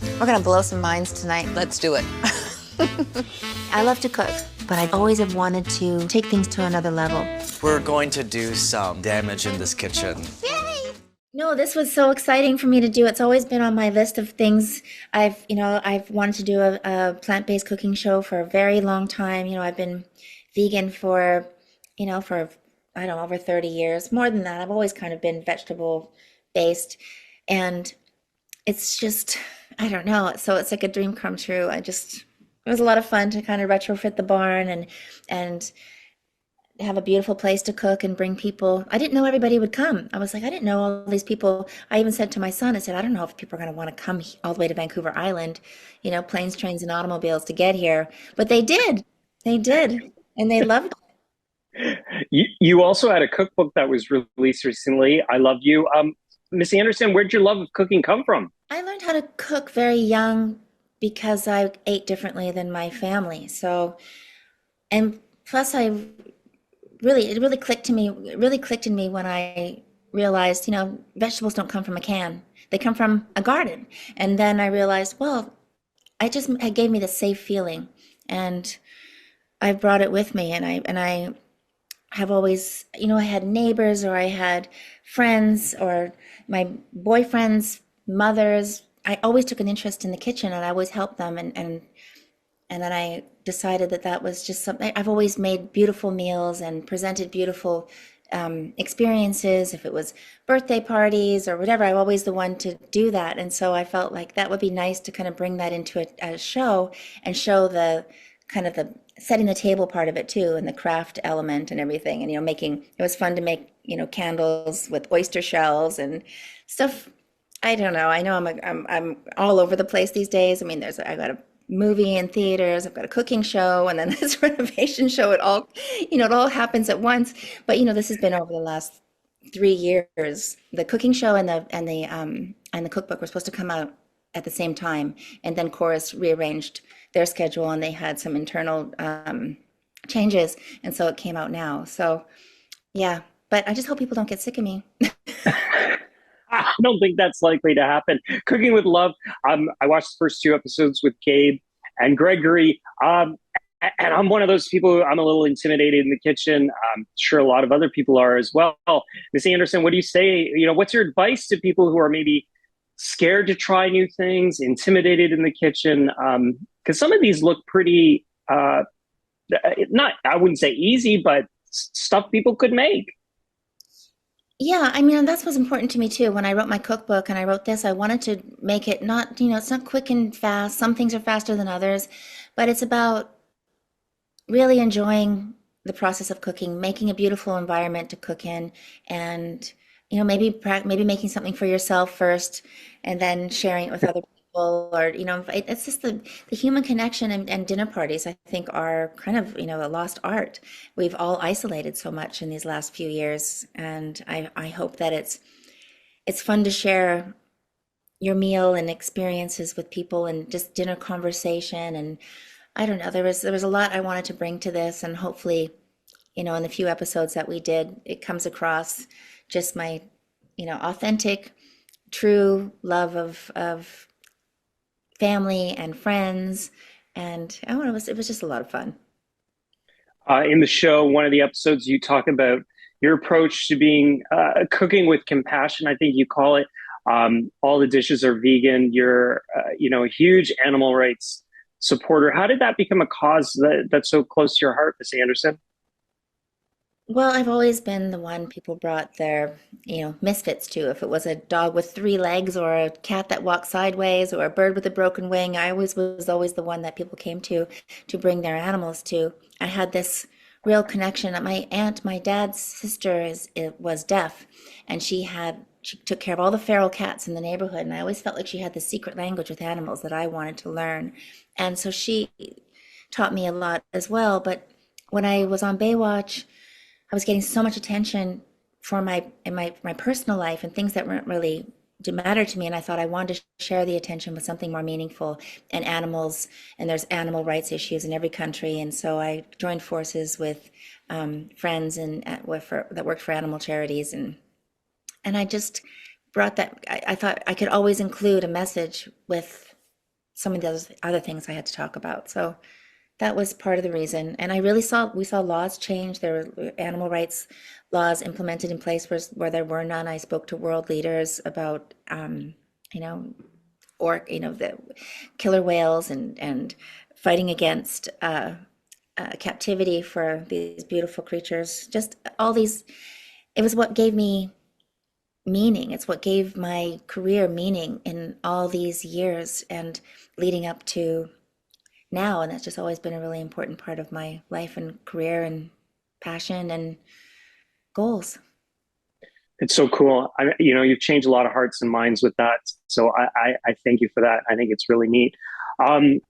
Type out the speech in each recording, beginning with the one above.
We're gonna blow some minds tonight. Let's do it. I love to cook, but I always have wanted to take things to another level. We're going to do some damage in this kitchen. No, this was so exciting for me to do. It's always been on my list of things. I've wanted to do a plant-based cooking show for a very long time. I've been vegan for I don't know, over 30 years. More than that, I've always kind of been vegetable based. And it's just, I don't know. So it's like a dream come true. It was a lot of fun to kind of retrofit the barn and have a beautiful place to cook and bring people. I didn't know everybody would come. I was like, I didn't know all these people. I even said to my son, I said, I don't know if people are going to want to come all the way to Vancouver Island, planes, trains, and automobiles to get here. But they did. They did. And they loved You also had a cookbook that was released recently. I love you. Miss Anderson, where'd your love of cooking come from? I learned how to cook very young because I ate differently than my family. So, and plus it really clicked to me, it really clicked in me when I realized, vegetables don't come from a can. They come from a garden. And then I realized, well, it gave me the safe feeling and I brought it with me and I have always, I had neighbors or I had friends or my boyfriend's mothers. I always took an interest in the kitchen and I always helped them. And then I decided that that was just something. I've always made beautiful meals and presented beautiful experiences. If it was birthday parties or whatever, I'm always the one to do that. And so I felt like that would be nice to kind of bring that into a show and show the kind of the setting the table part of it too, and the craft element and everything. And making it was fun to make candles with oyster shells and stuff. I don't know. I know I'm all over the place these days. I mean, I got a movie in theaters, I've got a cooking show, and then this renovation show. It all happens at once. But this has been over the last 3 years. The cooking show and the cookbook were supposed to come out at the same time, and then Chorus rearranged their schedule, and they had some internal changes, and so it came out now. So yeah, but I just hope people don't get sick of me. I don't think that's likely to happen. Cooking with Love. I watched the first two episodes with Gabe and Gregory. And I'm one of those people who I'm a little intimidated in the kitchen. I'm sure a lot of other people are as well. Miss Anderson, what do you say? What's your advice to people who are maybe scared to try new things, intimidated in the kitchen? Because some of these look pretty, not, I wouldn't say easy, but stuff people could make. Yeah, I mean, that's what's important to me too. When I wrote my cookbook and I wrote this, I wanted to make it not, it's not quick and fast. Some things are faster than others, but it's about really enjoying the process of cooking, making a beautiful environment to cook in, and maybe making something for yourself first, and then sharing it with other people. Or it's just the human connection and dinner parties. I think are kind of a lost art. We've all isolated so much in these last few years, and I hope that it's fun to share your meal and experiences with people and just dinner conversation. And I don't know, there was a lot I wanted to bring to this, and hopefully, in the few episodes that we did, it comes across just my, authentic, true love of family and friends. And I don't know, it was just a lot of fun. In the show, one of the episodes, you talk about your approach to being cooking with compassion. I think you call it. All the dishes are vegan. You're, a huge animal rights supporter. How did that become a cause that's so close to your heart, Miss Anderson? Well, I've always been the one people brought their, misfits to. If it was a dog with three legs or a cat that walked sideways or a bird with a broken wing, I always was always the one that people came to bring their animals to. I had this real connection. My dad's sister was deaf, and she took care of all the feral cats in the neighborhood, and I always felt like she had this secret language with animals that I wanted to learn. And so she taught me a lot as well. But when I was on Baywatch, I was getting so much attention for my personal life and things that weren't really to matter to me, and I thought I wanted to share the attention with something more meaningful and animals. And there's animal rights issues in every country, and so I joined forces with friends that worked for animal charities, and I just brought that. I thought I could always include a message with some of the other things I had to talk about. So that was part of the reason. And we saw laws change. There were animal rights laws implemented in place where there were none. I spoke to world leaders about, you know, the killer whales and fighting against captivity for these beautiful creatures. Just all these, it was what gave me meaning. It's what gave my career meaning in all these years and leading up to now. And that's just always been a really important part of my life and career and passion and goals. It's so cool. You've changed a lot of hearts and minds with that. So I thank you for that. I think it's really neat. Um,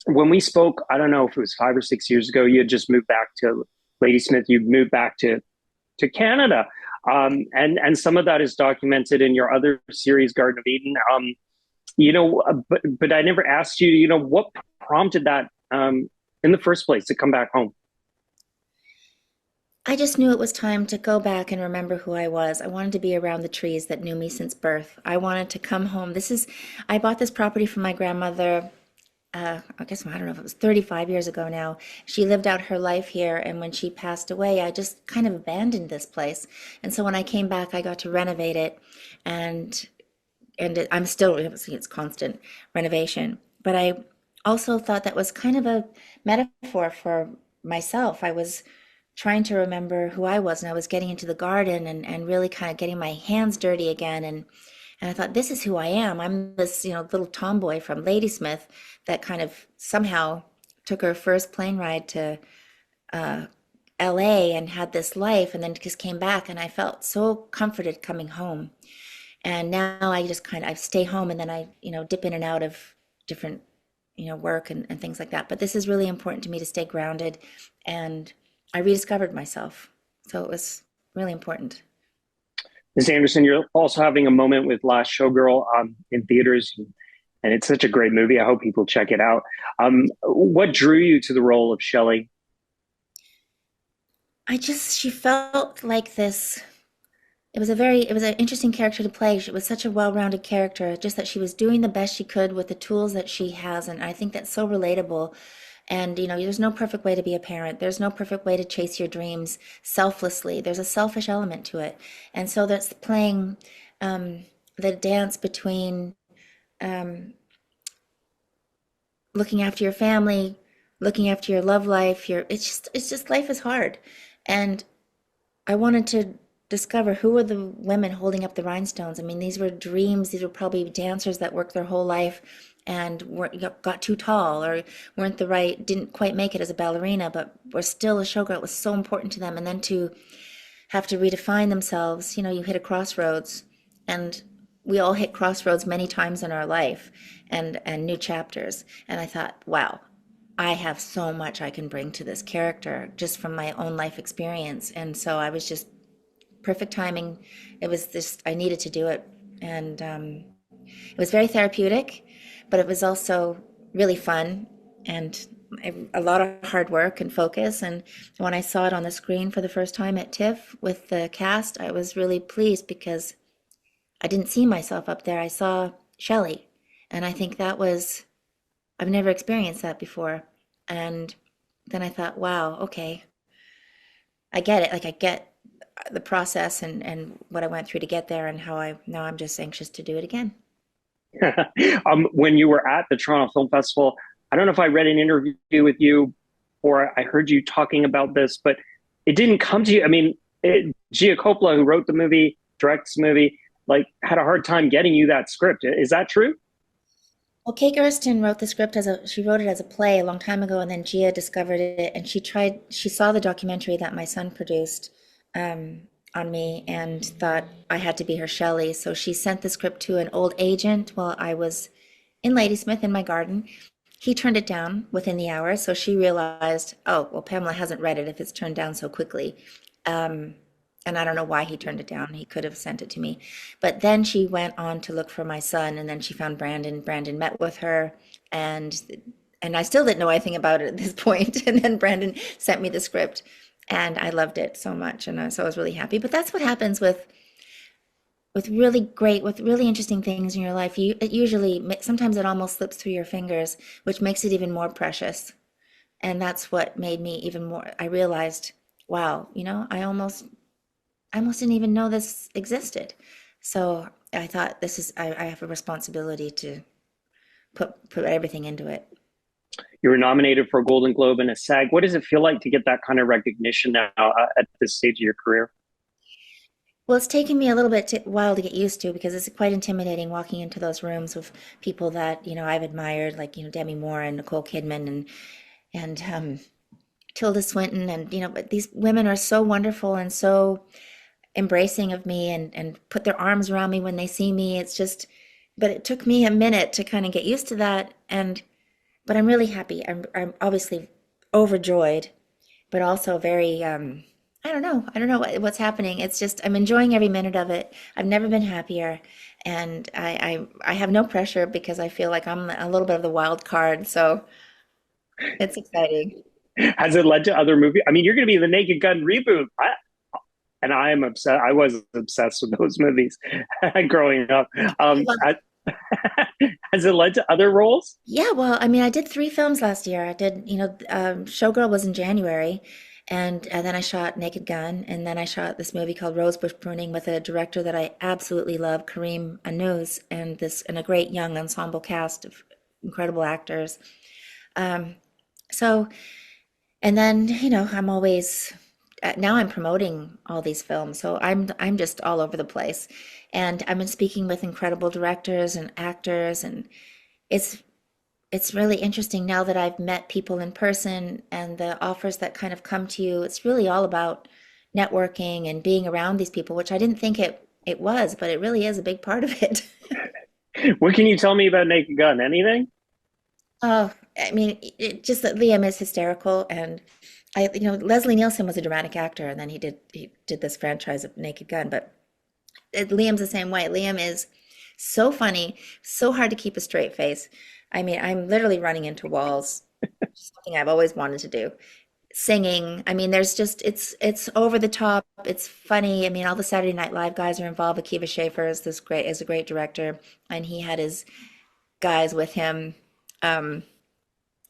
when we spoke, I don't know if it was 5 or 6 years ago, you had just moved back to Ladysmith. You moved back to Canada, and some of that is documented in your other series, Garden of Eden. But I never asked you. What prompted that in the first place to come back home? I just knew it was time to go back and remember who I was. I wanted to be around the trees that knew me since birth. I wanted to come home. I bought this property from my grandmother. I guess I don't know if it was 35 years ago now. She lived out her life here, and when she passed away, I just kind of abandoned this place. And so when I came back, I got to renovate it, and I'm still, it's constant renovation. But I also thought that was kind of a metaphor for myself. I was trying to remember who I was, and I was getting into the garden and really kind of getting my hands dirty again. And I thought, this is who I am. I'm this, little tomboy from Ladysmith that kind of somehow took her first plane ride to LA and had this life and then just came back. And I felt so comforted coming home. And now I stay home and then I, dip in and out of different, work and things like that. But this is really important to me to stay grounded. And I rediscovered myself. So it was really important. Ms. Anderson, you're also having a moment with Last Showgirl in theaters, and it's such a great movie. I hope people check it out. What drew you to the role of Shelley? She felt like this. It was an interesting character to play. She was such a well-rounded character, just that she was doing the best she could with the tools that she has. And I think that's so relatable. And, there's no perfect way to be a parent. There's no perfect way to chase your dreams selflessly. There's a selfish element to it. And so that's playing the dance between um, looking after your family, looking after your love life. It's just life is hard. And I wanted to discover who were the women holding up the rhinestones. I mean, these were dreams. These were probably dancers that worked their whole life and got too tall or didn't quite make it as a ballerina, but were still a showgirl. It was so important to them. And then to have to redefine themselves, you hit a crossroads, and we all hit crossroads many times in our life and new chapters. And I thought, wow, I have so much I can bring to this character just from my own life experience. And so I was just perfect timing. It was just, I needed to do it. And it was very therapeutic, but it was also really fun and a lot of hard work and focus. And when I saw it on the screen for the first time at TIFF with the cast, I was really pleased because I didn't see myself up there. I saw Shelley. And I think I've never experienced that before. And then I thought, wow, okay, I get it. Like I get the process and what I went through to get there and now I'm just anxious to do it again. When you were at the Toronto Film Festival, I don't know if I read an interview with you or I heard you talking about this, but it didn't come to you. I mean, Gia Coppola, who wrote the movie, directs the movie, like had a hard time getting you that script. Is that true? Well, Kate Gersten wrote the script she wrote it as a play a long time ago, and then Gia discovered it, and she saw the documentary that my son produced on me and thought I had to be her Shelley. So she sent the script to an old agent while I was in Ladysmith in my garden. He turned it down within the hour, so she realized, oh, well, Pamela hasn't read it if it's turned down so quickly. And I don't know why he turned it down. He could have sent it to me. But then she went on to look for my son, and then she found Brandon. Brandon met with her, and I still didn't know anything about it at this point. And then Brandon sent me the script, and I loved it so much, and so I was really happy. But that's what happens with with really great, with really interesting things in your life, it usually, sometimes it almost slips through your fingers, which makes it even more precious. And that's what made me even more, I realized, wow, I almost didn't even know this existed. So I thought I have a responsibility to put everything into it. You were nominated for a Golden Globe and a SAG. What does it feel like to get that kind of recognition now at this stage of your career? Well, it's taken me a little bit while to get used to because it's quite intimidating walking into those rooms with people that, I've admired, like, Demi Moore and Nicole Kidman and Tilda Swinton. And, but these women are so wonderful and so embracing of me and put their arms around me when they see me. It's just, but it took me a minute to kind of get used to that. But I'm really happy. I'm obviously overjoyed, but also very, I don't know what's happening. It's just I'm enjoying every minute of it. I've never been happier, and I have no pressure because I feel like I'm a little bit of the wild card. So it's exciting. Has it led to other movies? I mean, you're going to be in the Naked Gun reboot. And I am obsessed. I was obsessed with those movies growing up. Has it led to other roles? Yeah, well, I mean, I did 3 films last year. I did, Showgirl was in January, and then I shot Naked Gun, and then I shot this movie called Rosebush Pruning with a director that I absolutely love, Kareem Anouz, and a great young ensemble cast of incredible actors. Um, so, and then, I'm always now I'm promoting all these films, so I'm just all over the place, and I've been speaking with incredible directors and actors, and it's it's really interesting now that I've met people in person and the offers that kind of come to you. It's really all about networking and being around these people, which I didn't think it was, but it really is a big part of it. What can you tell me about Naked Gun? Anything? Oh, I mean, just that Liam is hysterical, and Leslie Nielsen was a dramatic actor, and then he did this franchise of Naked Gun, but Liam's the same way. Liam is so funny, so hard to keep a straight face. I mean, I'm literally running into walls, something I've always wanted to do. Singing, I mean, there's just it's over the top, it's funny. I mean, all the Saturday Night Live guys are involved. Akiva Schaffer is a great director, and he had his guys with him. Um,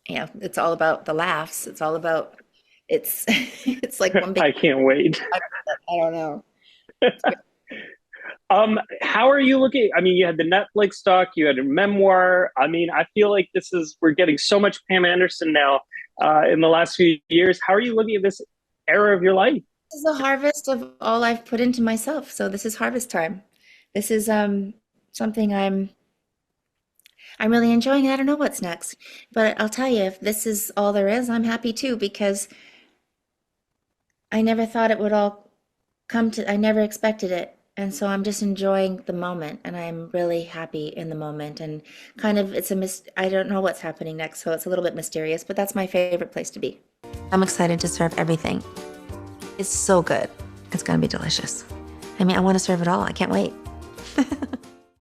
it's all about the laughs. It's all about it's it's like one big I can't wait. I don't know. How are you looking? I mean, you had the Netflix doc, you had a memoir. I mean, I feel like we're getting so much Pam Anderson now in the last few years. How are you looking at this era of your life? This is a harvest of all I've put into myself. So this is harvest time. This is something I'm really enjoying. I don't know what's next. But I'll tell you, if this is all there is, I'm happy too because I never thought it would all I never expected it. And so I'm just enjoying the moment and I'm really happy in the moment and kind of I don't know what's happening next, so it's a little bit mysterious, but that's my favorite place to be. I'm excited to serve everything. It's so good. It's going to be delicious. I mean, I want to serve it all. I can't wait.